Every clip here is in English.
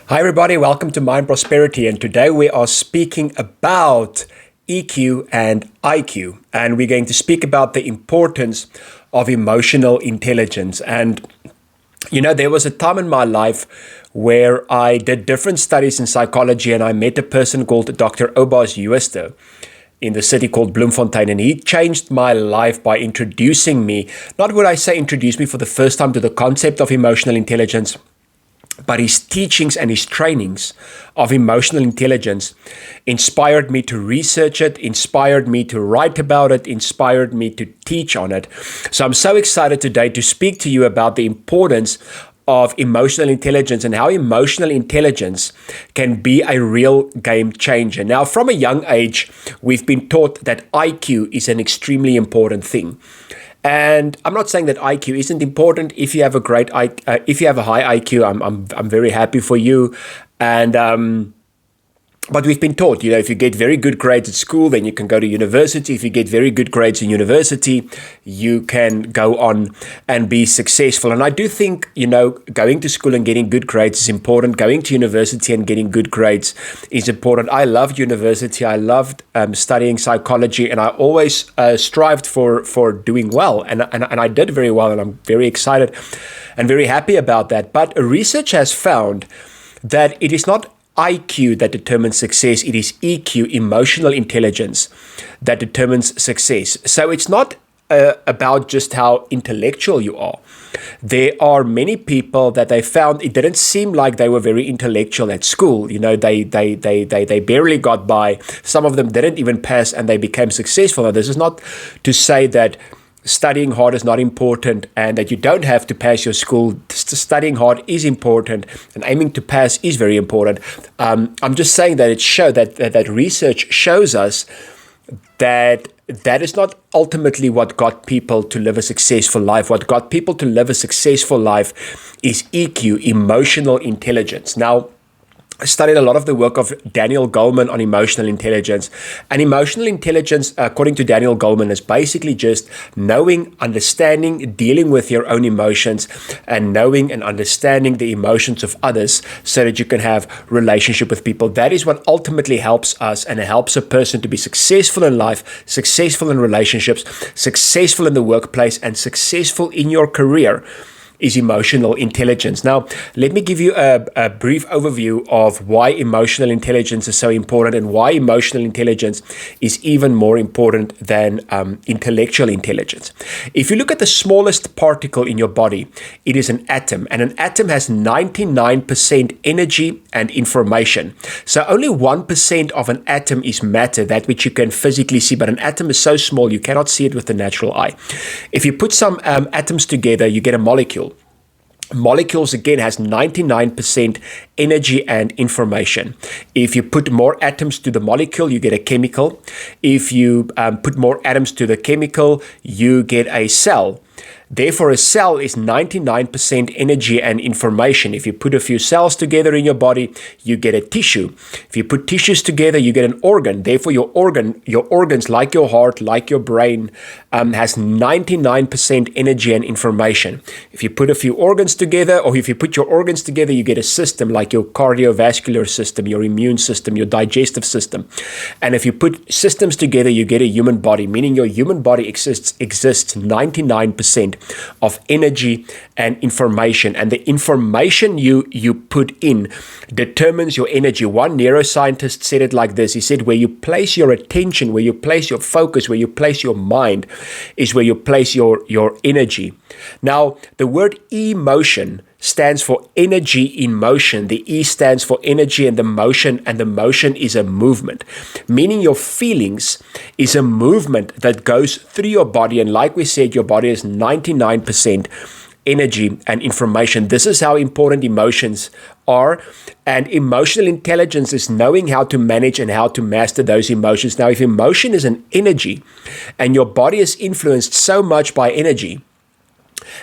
Hi, everybody. Welcome to Mind Prosperity. And today we are speaking about EQ and IQ. And we're going to speak about the importance of emotional intelligence. And, there was a time in my life where I did different studies in psychology, and I met a person called Dr. Obas Uester in the city called Bloemfontein, and he changed my life by introducing me, not would I say introduce me for the first time to the concept of emotional intelligence, but his teachings and his trainings of emotional intelligence inspired me to research it, inspired me to write about it, inspired me to teach on it. So I'm so excited today to speak to you about the importance of emotional intelligence and how emotional intelligence can be a real game changer. Now, from a young age, we've been taught that IQ is an extremely important thing. And I'm not saying that IQ isn't important. If you have a if you have a high IQ, I'm very happy for you. And but we've been taught, if you get very good grades at school, then you can go to university. If you get very good grades in university, you can go on and be successful. And I do think, going to school and getting good grades is important. Going to university and getting good grades is important. I loved university. I loved studying psychology, and I always strived for doing well. And I did very well, and I'm very excited and very happy about that. But research has found that it is not IQ that determines success, it is EQ, emotional intelligence, that determines success. So it's not about just how intellectual you are. There are many people that they found it didn't seem like they were very intellectual at school. They barely got by. Some of them didn't even pass, and they became successful. Now, this is not to say that studying hard is not important and that you don't have to pass your school. Studying hard is important, and aiming to pass is very important. I'm just saying that that research shows us that is not ultimately what got people to live a successful life. What got people to live a successful life is EQ, emotional intelligence. Now, I studied a lot of the work of Daniel Goleman on emotional intelligence. And emotional intelligence, according to Daniel Goleman, is basically just knowing, understanding, dealing with your own emotions, and knowing and understanding the emotions of others so that you can have relationship with people. That is what ultimately helps us, and it helps a person to be successful in life, successful in relationships, successful in the workplace, and successful in your career. Is emotional intelligence. Now, let me give you a brief overview of why emotional intelligence is so important and why emotional intelligence is even more important than intellectual intelligence. If you look at the smallest particle in your body, it is an atom, and an atom has 99% energy and information. So only 1% of an atom is matter, that which you can physically see, but an atom is so small you cannot see it with the natural eye. If you put some atoms together, you get a molecule. Molecules, again, has 99% energy and information. If you put more atoms to the molecule, you get a chemical. If you put more atoms to the chemical, you get a cell. Therefore, a cell is 99% energy and information. If you put a few cells together in your body, you get a tissue. If you put tissues together, you get an organ. Therefore, your organs, like your heart, like your brain, has 99% energy and information. If you put a few organs together, or if you put your organs together, you get a system like your cardiovascular system, your immune system, your digestive system. And if you put systems together, you get a human body, meaning your human body exists 99% of energy and information. And the information you put in determines your energy. One neuroscientist said it like this. He said, where you place your attention, where you place your focus, where you place your mind, is where you place your energy. Now, the word emotion stands for energy in motion. The E stands for energy and the motion is a movement, meaning your feelings is a movement that goes through your body. And like we said, your body is 99% energy and information. This is how important emotions are. And emotional intelligence is knowing how to manage and how to master those emotions. Now, if emotion is an energy and your body is influenced so much by energy,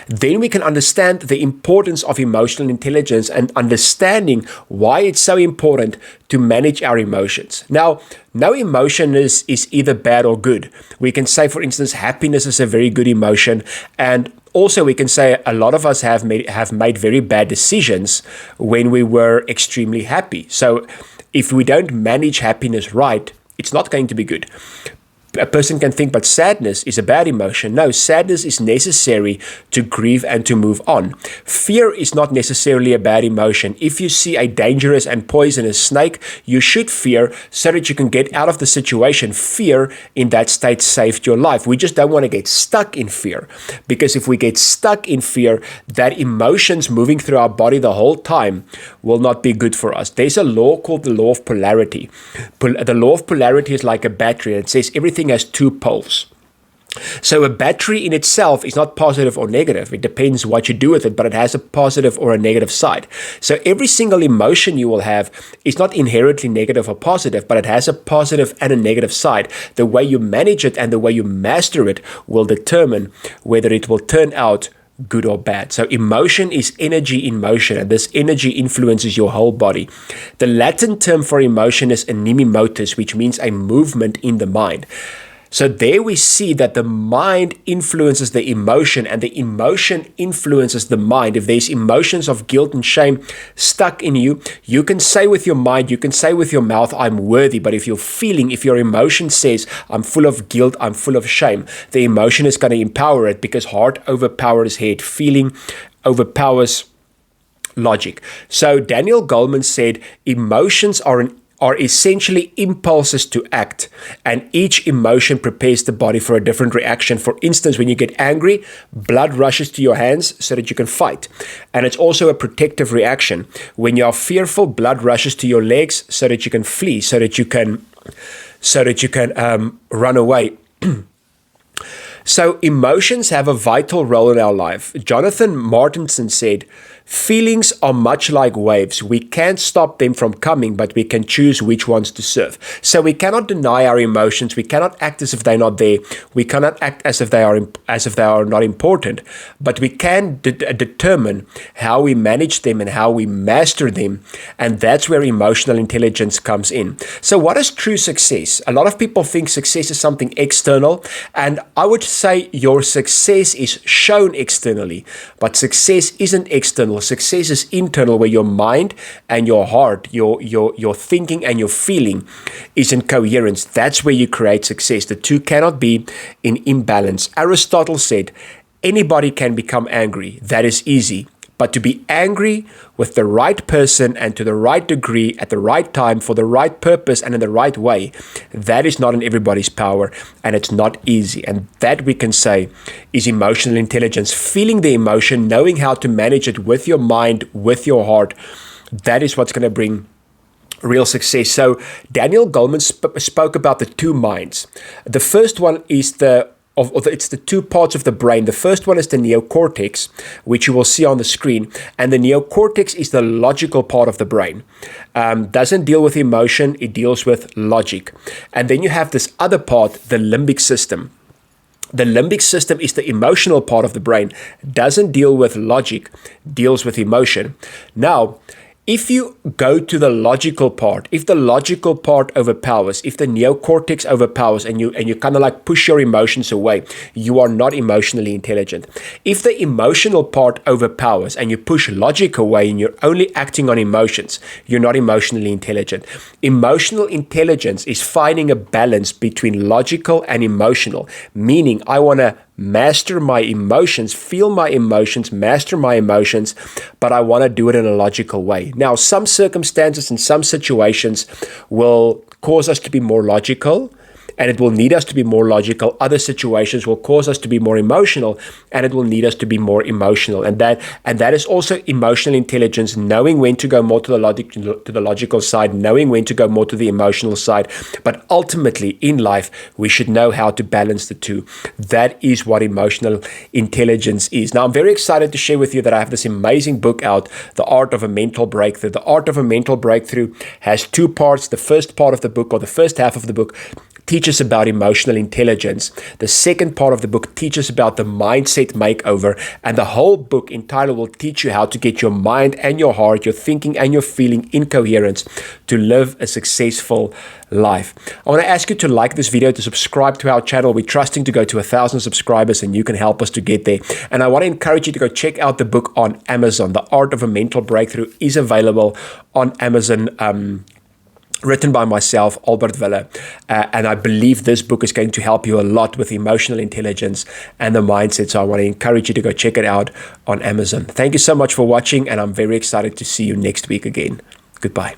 then we can understand the importance of emotional intelligence and understanding why it's so important to manage our emotions. Now, no emotion is either bad or good. We can say, for instance, happiness is a very good emotion, and Also, we can say a lot of us have made very bad decisions when we were extremely happy. So if we don't manage happiness right, it's not going to be good. A person can think, but sadness is a bad emotion. No, sadness is necessary to grieve and to move on. Fear is not necessarily a bad emotion. If you see a dangerous and poisonous snake, you should fear so that you can get out of the situation. Fear in that state saved your life. We just don't want to get stuck in fear, because if we get stuck in fear, that emotions moving through our body the whole time will not be good for us. There's a law called the law of polarity. The law of polarity is like a battery. It says everything has two poles. So a battery in itself is not positive or negative. It depends what you do with it, but it has a positive or a negative side. So every single emotion you will have is not inherently negative or positive, but it has a positive and a negative side. The way you manage it and the way you master it will determine whether it will turn out good or bad. So emotion is energy in motion, and this energy influences your whole body. The Latin term for emotion is animi motus, which means a movement in the mind. So there we see that the mind influences the emotion, and the emotion influences the mind. If there's emotions of guilt and shame stuck in you, you can say with your mind, you can say with your mouth, I'm worthy. But if if your emotion says, I'm full of guilt, I'm full of shame, the emotion is going to empower it, because heart overpowers head. Feeling overpowers logic. So Daniel Goleman said, emotions are essentially impulses to act, and each emotion prepares the body for a different reaction. For instance, when you get angry, blood rushes to your hands so that you can fight, and it's also a protective reaction. When you are fearful, blood rushes to your legs so that you can flee, so that you can run away. So emotions have a vital role in our life. Jonathan Martinson said, feelings are much like waves. We can't stop them from coming, but we can choose which ones to surf. So we cannot deny our emotions. We cannot act as if they're not there. We cannot act as if they are not important. But we can determine how we manage them and how we master them. And that's where emotional intelligence comes in. So what is true success? A lot of people think success is something external, and I would say your success is shown externally, but success isn't external. Success is internal, where your mind and your heart, your thinking and your feeling is in coherence. That's where you create success. The two cannot be in imbalance. Aristotle said, anybody can become angry. That is easy. But to be angry with the right person and to the right degree at the right time for the right purpose and in the right way, that is not in everybody's power, and it's not easy. And that, we can say, is emotional intelligence. Feeling the emotion, knowing how to manage it with your mind, with your heart, that is what's going to bring real success. So Daniel Goleman spoke about the two minds. The first one is it's the two parts of the brain. The first one is the neocortex, which you will see on the screen. And the neocortex is the logical part of the brain. Doesn't deal with emotion, it deals with logic. And then you have this other part, the limbic system. The limbic system is the emotional part of the brain. Doesn't deal with logic, deals with emotion. Now, if you go to the logical part, if the logical part overpowers, if the neocortex overpowers and you kind of like push your emotions away, you are not emotionally intelligent. If the emotional part overpowers and you push logic away and you're only acting on emotions, you're not emotionally intelligent. Emotional intelligence is finding a balance between logical and emotional, meaning I want to master my emotions, feel my emotions, master my emotions, but I want to do it in a logical way. Now, some circumstances and some situations will cause us to be more logical, and it will need us to be more logical. Other situations will cause us to be more emotional, and it will need us to be more emotional. And that is also emotional intelligence, knowing when to go more to the logical side, knowing when to go more to the emotional side. But ultimately, in life, we should know how to balance the two. That is what emotional intelligence is. Now, I'm very excited to share with you that I have this amazing book out, The Art of a Mental Breakthrough. The Art of a Mental Breakthrough has two parts. The first part of the book, or the first half of the book, teaches about emotional intelligence. The second part of the book teaches about the mindset makeover, and the whole book in title will teach you how to get your mind and your heart, your thinking and your feeling in coherence to live a successful life. I want to ask you to like this video, to subscribe to our channel. We're trusting to go to 1,000 subscribers, and you can help us to get there. And I want to encourage you to go check out the book on Amazon. The Art of a Mental Breakthrough is available on Amazon, written by myself, Albert Wille, and I believe this book is going to help you a lot with emotional intelligence and the mindset. So I want to encourage you to go check it out on Amazon. Thank you so much for watching, and I'm very excited to see you next week again. Goodbye.